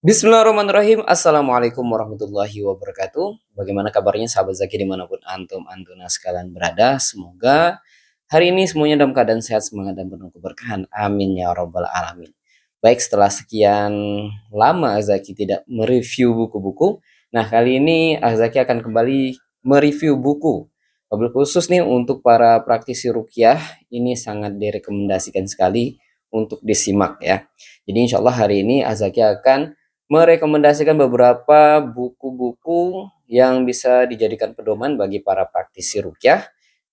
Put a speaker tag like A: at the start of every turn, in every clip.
A: Bismillahirrahmanirrahim. Assalamualaikum warahmatullahi wabarakatuh. Bagaimana kabarnya sahabat Zaki dimanapun antum antuna sekalian berada. Semoga hari ini semuanya dalam keadaan sehat, semangat dan penuh keberkahan. Amin ya robbal alamin. Baik, setelah sekian lama Zaki tidak mereview buku-buku. Nah, kali ini Zaki akan kembali mereview buku. Wabil khusus nih untuk para praktisi rukyah, ini sangat direkomendasikan sekali untuk disimak ya. Jadi insya Allah hari ini Azaki akan merekomendasikan beberapa buku-buku yang bisa dijadikan pedoman bagi para praktisi rukyah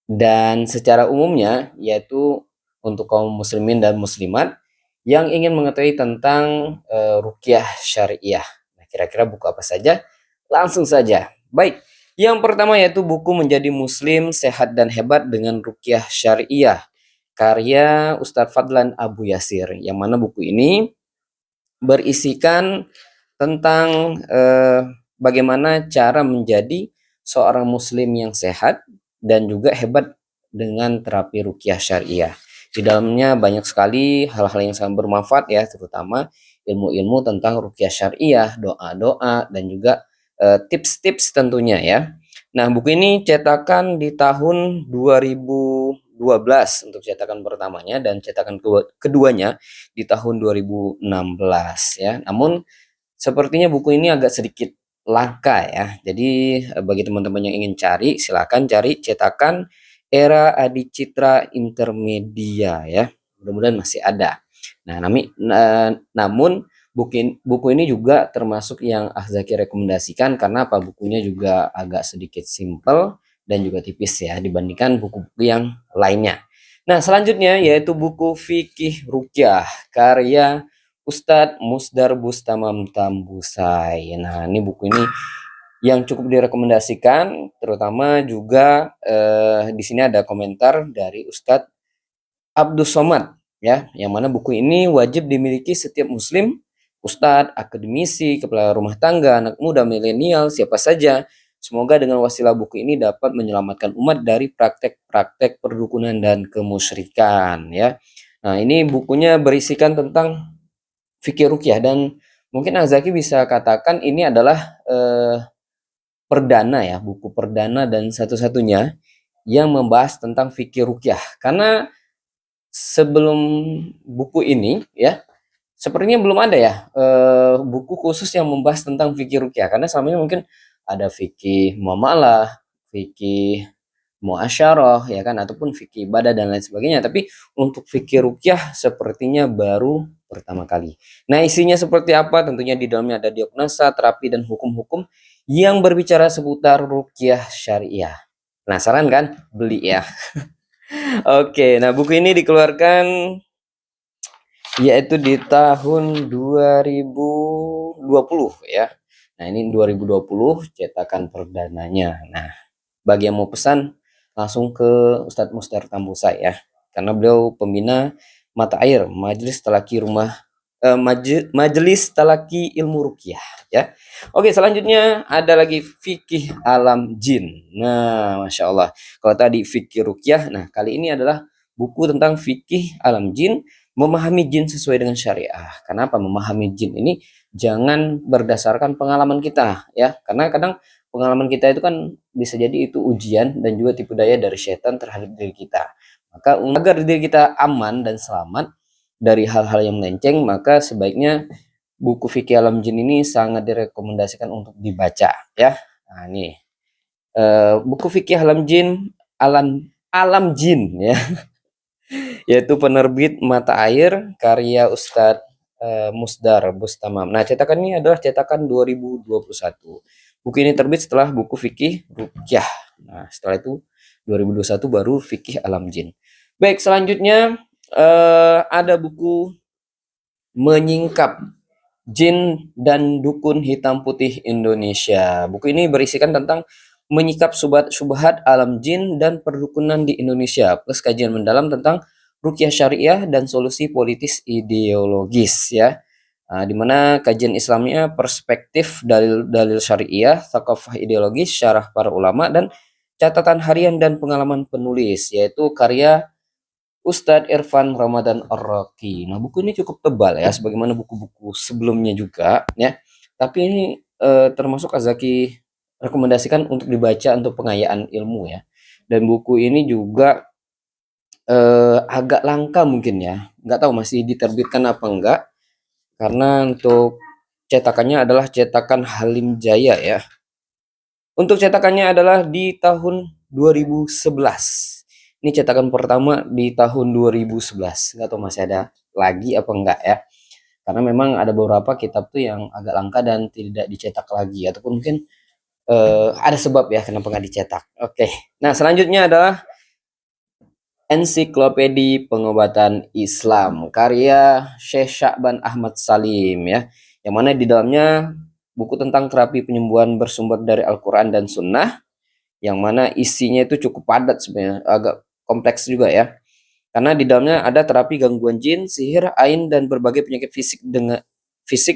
A: dan secara umumnya yaitu untuk kaum muslimin dan muslimat yang ingin mengetahui tentang rukyah syariah. Nah, kira-kira buku apa saja? Langsung saja. Baik, yang pertama yaitu buku Menjadi Muslim Sehat dan Hebat dengan Rukyah Syariah karya Ustadz Fadlan Abu Yasir. Yang mana buku ini berisikan tentang bagaimana cara menjadi seorang muslim yang sehat dan juga hebat dengan terapi rukyah syariah. Di dalamnya banyak sekali hal-hal yang sangat bermanfaat ya, terutama ilmu-ilmu tentang rukyah syariah, doa-doa dan juga tips-tips tentunya ya. Nah, buku ini cetakan di tahun 2012 untuk cetakan pertamanya dan cetakan keduanya di tahun 2016 ya. Namun sepertinya buku ini agak sedikit langka ya. Jadi bagi teman-teman yang ingin cari, silakan cari cetakan Era Adicitra Intermedia ya. Mudah-mudahan masih ada. Nah, namun buku ini juga termasuk yang Ahzaki rekomendasikan karena apa? Bukunya juga agak sedikit simple dan juga tipis ya dibandingkan buku-buku yang lainnya. Nah, selanjutnya yaitu buku Fikih Rukyah karya Ustadz Musdar Bustamam Tambusai. Nah, ini buku ini yang cukup direkomendasikan, terutama juga di sini ada komentar dari Ustadz Abdus Somad ya, yang mana buku ini wajib dimiliki setiap muslim, ustadz, akademisi, kepala rumah tangga, anak muda, milenial, siapa saja. Semoga dengan wasilah buku ini dapat menyelamatkan umat dari praktek-praktek perdukunan dan kemusyrikan ya. Nah, ini bukunya berisikan tentang fikih rukyah dan mungkin Azaki bisa katakan ini adalah perdana ya, buku perdana dan satu-satunya yang membahas tentang fikih rukyah. Karena sebelum buku ini ya, sepertinya belum ada ya buku khusus yang membahas tentang fikih rukyah. Karena selama ini mungkin ada fikih muamalah, fikih muasyarah ya kan ataupun fikih ibadah dan lain sebagainya, tapi untuk fikih rukyah sepertinya baru pertama kali. Nah, isinya seperti apa? Tentunya di dalamnya ada diagnosa, terapi dan hukum-hukum yang berbicara seputar rukyah syariah. Penasaran kan? Beli ya. Oke, nah buku ini dikeluarkan yaitu di tahun 2020 ya. Nah, ini 2020 cetakan perdananya. Nah, bagi yang mau pesan langsung ke Ustadz Mustar Tambusai ya. Karena beliau pembina mata air Majelis Talaki Majelis Talaki Ilmu Rukyah ya. Oke, selanjutnya ada lagi fikih alam jin. Nah, Masya Allah. Kalau tadi fikih rukyah, nah kali ini adalah buku tentang fikih alam jin, memahami jin sesuai dengan syariah. Kenapa memahami jin ini jangan berdasarkan pengalaman kita ya. Karena kadang pengalaman kita itu kan bisa jadi itu ujian dan juga tipu daya dari setan terhadap diri kita. Maka agar diri kita aman dan selamat dari hal-hal yang melenceng, maka sebaiknya buku Fikih Alam Jin ini sangat direkomendasikan untuk dibaca ya. Nah, ini buku Fikih Alam Jin, Alam Jin ya, yaitu penerbit Mata Air karya Ustadz Musdar Bustamam. Nah, cetakan ini adalah cetakan 2021. Buku ini terbit setelah buku Fikih Rukyah. Nah, setelah itu 2021 baru Fikih Alam Jin. Baik, selanjutnya ada buku Menyingkap Jin dan Dukun Hitam Putih Indonesia. Buku ini berisikan tentang menyikap subhat alam jin dan perdukunan di Indonesia, plus kajian mendalam tentang rukyah syariah dan solusi politis ideologis ya. Nah, di mana kajian Islamnya perspektif dalil-dalil syariah, thaqafah ideologis, syarah para ulama dan catatan harian dan pengalaman penulis, yaitu karya Ustadz Irfan Ramadan Ar-Raqi. Nah, buku ini cukup tebal ya, sebagaimana buku-buku sebelumnya juga ya. Tapi ini termasuk Azaki rekomendasikan untuk dibaca untuk pengayaan ilmu ya. Dan buku ini juga agak langka mungkin ya. Nggak tahu masih diterbitkan apa enggak. Karena untuk cetakannya adalah cetakan Halim Jaya ya. Untuk cetakannya adalah di tahun 2011. Ini cetakan pertama di tahun 2011. Nggak tahu masih ada lagi apa enggak ya. Karena memang ada beberapa kitab tuh yang agak langka dan tidak dicetak lagi. Ataupun mungkin ada sebab ya kenapa nggak dicetak. Oke. Nah, selanjutnya adalah Ensiklopedia Pengobatan Islam karya Syekh Sya'ban Ahmad Salim ya. Yang mana di dalamnya buku tentang terapi penyembuhan bersumber dari Al-Quran dan Sunnah, yang mana isinya itu cukup padat sebenarnya, agak kompleks juga ya. Karena di dalamnya ada terapi gangguan jin, sihir, ain, dan berbagai penyakit fisik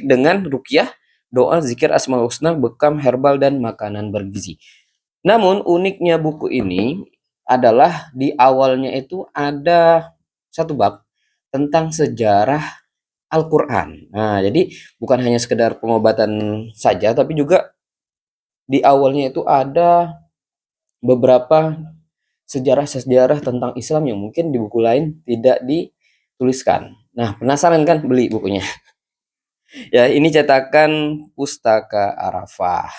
A: dengan ruqyah, doa, zikir, asmaul husna, bekam, herbal, dan makanan bergizi. Namun uniknya buku ini adalah di awalnya itu ada satu bab tentang sejarah Al-Quran. Nah, jadi bukan hanya sekedar pengobatan saja, tapi juga di awalnya itu ada beberapa sejarah-sejarah tentang Islam yang mungkin di buku lain tidak dituliskan. Nah, penasaran kan beli bukunya? Ya, ini cetakan Pustaka Arafah.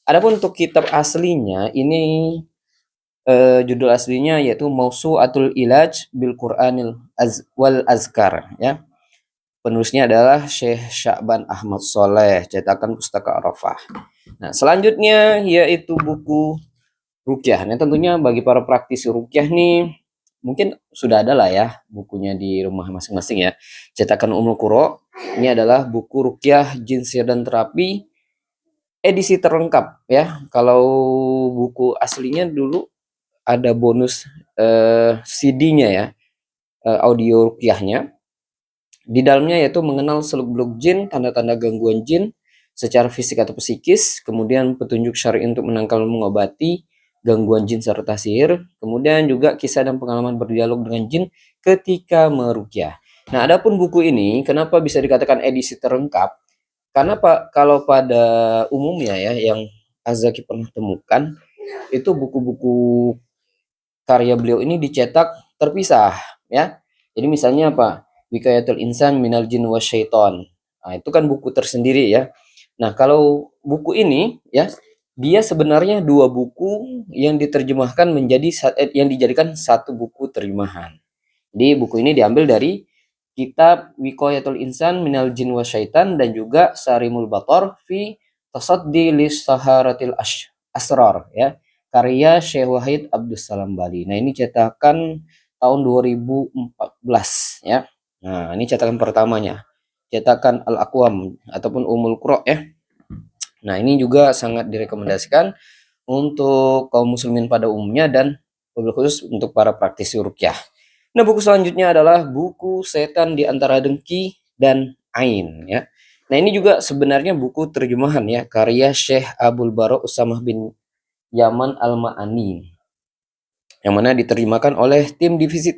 A: Adapun untuk kitab aslinya, ini judul aslinya yaitu Mausu'atul Ilaj bil Qur'anil wal Azkar ya. Penulisnya adalah Syekh Sya'ban Ahmad Soleh, cetakan Pustaka Arafah. Nah, selanjutnya yaitu buku rukyah. Nah, tentunya bagi para praktisi rukyah nih mungkin sudah ada lah ya bukunya di rumah masing-masing ya. Cetakan Ummul Qura. Ini adalah buku rukyah jin sihir dan terapi edisi terlengkap ya. Kalau buku aslinya dulu ada bonus CD-nya ya, audio rukyahnya. Di dalamnya yaitu mengenal seluk-beluk jin, tanda-tanda gangguan jin secara fisik atau psikis, kemudian petunjuk syar'i untuk menangkal mengobati gangguan jin serta sihir, kemudian juga kisah dan pengalaman berdialog dengan jin ketika merukyah. Nah, adapun buku ini kenapa bisa dikatakan edisi terlengkap? Karena Pak, kalau pada umumnya ya yang Azaki pernah temukan itu buku-buku karya beliau ini dicetak terpisah ya. Jadi misalnya apa? Wikayatul Insan Minal Jin Wasyaiton. Nah, itu kan buku tersendiri ya. Nah, kalau buku ini ya, dia sebenarnya dua buku yang diterjemahkan menjadi yang dijadikan satu buku terjemahan. Jadi buku ini diambil dari kitab Wikayatul Insan Minal Jin Wasyaitan dan juga Sarimul Bator fi Tasaddi Lis Saharatil Asrar ya, karya Syekh Wahid Abdus Salam Bali. Nah, ini cetakan tahun 2014 ya. Nah, ini cetakan pertamanya. Cetakan Al-Aqwam ataupun Ummul Qura ya. Nah, ini juga sangat direkomendasikan untuk kaum muslimin pada umumnya dan wabil khusus untuk para praktisi ruqyah. Nah, buku selanjutnya adalah buku Setan di Antara Dengki dan Ain ya. Nah, ini juga sebenarnya buku terjemahan ya, karya Syekh Abdul Baro Usamah bin Yaman Al-Ma'ani, yang mana diterjemahkan oleh tim divisi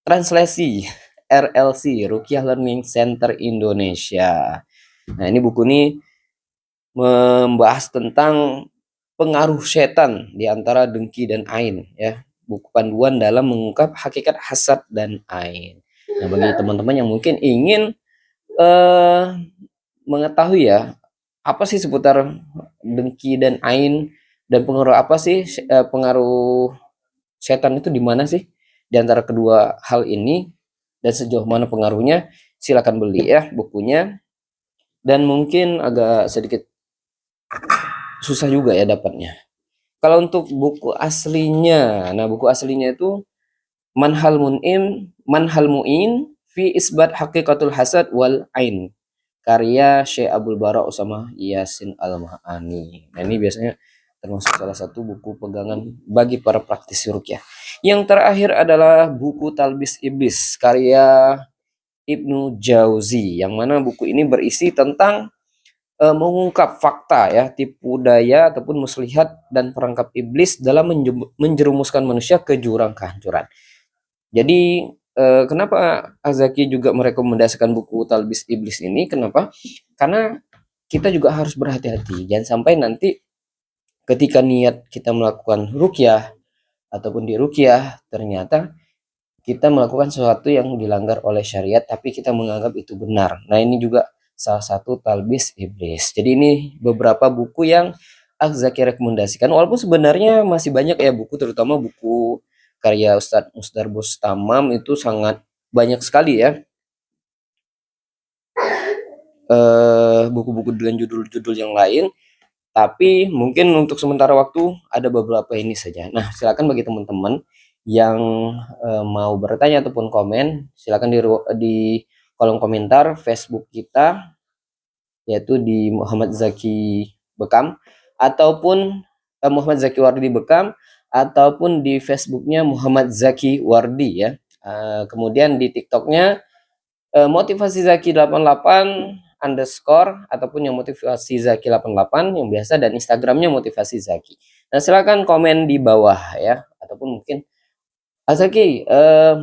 A: translasi RLC Ruqyah Learning Center Indonesia. Nah, ini buku ini membahas tentang pengaruh setan di antara dengki dan ain ya. Buku panduan dalam mengungkap hakikat hasad dan ain. Nah, bagi teman-teman yang mungkin ingin eh, mengetahui ya apa sih seputar dengki dan ain dan pengaruh apa sih pengaruh setan itu di mana sih di antara kedua hal ini dan sejauh mana pengaruhnya, silakan beli ya bukunya. Dan mungkin agak sedikit susah juga ya dapatnya. Kalau untuk buku aslinya, nah buku aslinya itu Manhal Mu'in fi Isbat Haqiqatul Hasad wal Ain, karya Syekh Abdul Bara Usamah Yasin Al-Ma'ani. Nah, ini biasanya termasuk salah satu buku pegangan bagi para praktisi ruqyah. Yang terakhir adalah buku Talbis Iblis karya Ibnu Jauzi, yang mana buku ini berisi tentang mengungkap fakta ya, tipu daya ataupun muslihat dan perangkap iblis dalam menjerumuskan manusia ke jurang kehancuran. Jadi kenapa Azaki juga merekomendasikan buku Talbis Iblis ini? Kenapa? Karena kita juga harus berhati-hati. Jangan sampai nanti ketika niat kita melakukan rukyah ataupun di rukyah ternyata kita melakukan sesuatu yang dilanggar oleh syariat tapi kita menganggap itu benar. Nah, ini juga salah satu talbis iblis. Jadi ini beberapa buku yang Zaki rekomendasikan walaupun sebenarnya masih banyak ya buku, terutama buku karya Ustadz Musdar Bustamam itu sangat banyak sekali ya, buku-buku dengan judul-judul yang lain. Tapi mungkin untuk sementara waktu ada beberapa ini saja. Nah, silakan bagi teman-teman yang mau bertanya ataupun komen, silakan di kolom komentar Facebook kita, yaitu di Muhammad Zaki Bekam, ataupun Muhammad Zaki Wardi Bekam, ataupun di Facebooknya Muhammad Zaki Wardi ya. Kemudian di TikToknya motivasi Zaki 88 underscore ataupun yang motivasi Zaki 88 yang biasa, dan Instagramnya motivasi Zaki. Nah, silakan komen di bawah ya, ataupun mungkin Zaki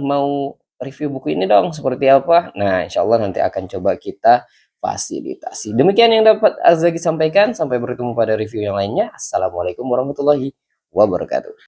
A: mau review buku ini dong seperti apa. Nah, insya Allah nanti akan coba kita fasilitasi. Demikian yang dapat Zaki sampaikan, sampai bertemu pada review yang lainnya. Assalamualaikum warahmatullahi wabarakatuh.